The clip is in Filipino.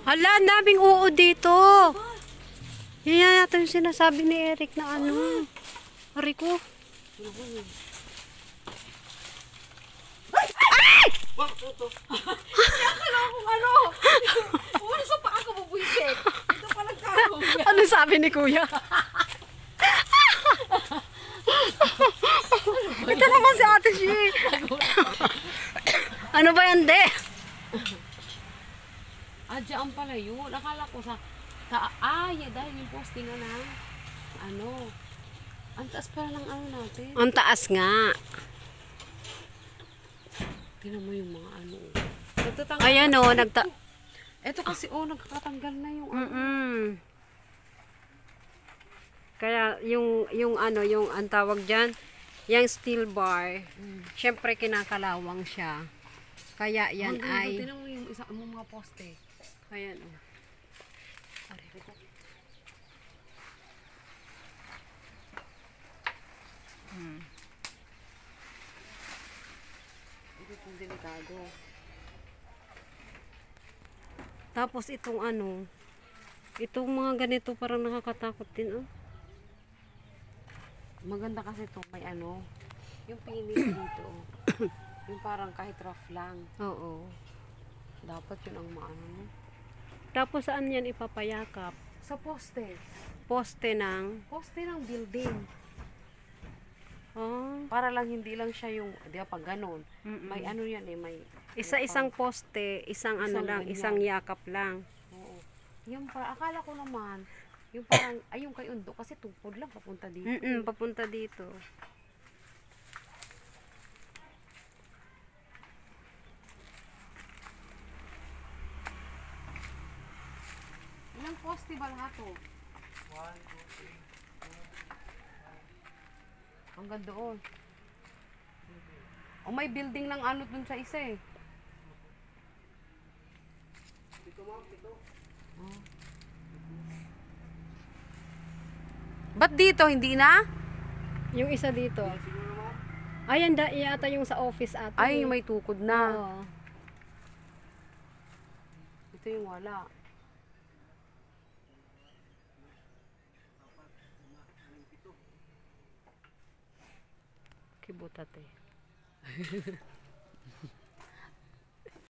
Hala, ang daming oo dito. Yan yata yung sinasabi ni Eric na ano. Rico. Ay! Akala ko ano. Wala sa paa ko bubuisit. Ito pala kako. Ano sabi ni Kuya? Ito naman si Ate Shi. Ano ba yan, de? Diyan pala yun. Akala ko sa dahil yung posting na ano. Ang taas pala ng ano natin. Ang taas nga. Tingnan mo yung mga ano. Nagtatanggal. Ayan o, Ito kasi nagkakatanggal na yung Kaya yung ano, yung ang tawag dyan, yung steel bar, syempre kinakalawang siya. Kaya yan ay... Tingnan mo yung isa mo mga poste. Ayan o. Ito yung delikado. Tapos itong ano, itong mga ganito parang nakakatakot din oh. Maganda kasi ito may ano, yung pinis dito. Yung parang kahit rough lang. Oo. Dapat yun ang maano mo. Tapos saan yan ipapayakap? Sa poste. Poste ng... Poste ng building. Oh. Para lang hindi lang siya yung, di ba pag ganun. May ano yan eh, may... Isa-isang poste, isang ano lang, ganyan. isang yakap lang. Oo. Yung para, akala ko naman, yung parang, ay yung kay Undo, kasi tungkod lang papunta dito. Papunta dito. Ilang poste ba lahat to? 1, 2, 3, 4, 5. Hanggang doon. O may building ng ano dun sa isa eh. Dito ma'am, dito. Ba't dito? Hindi na? Yung isa dito. Ayan yata yung sa office ate. Ay, yung may tukod na. Oo. Ito yung wala. Kibutate.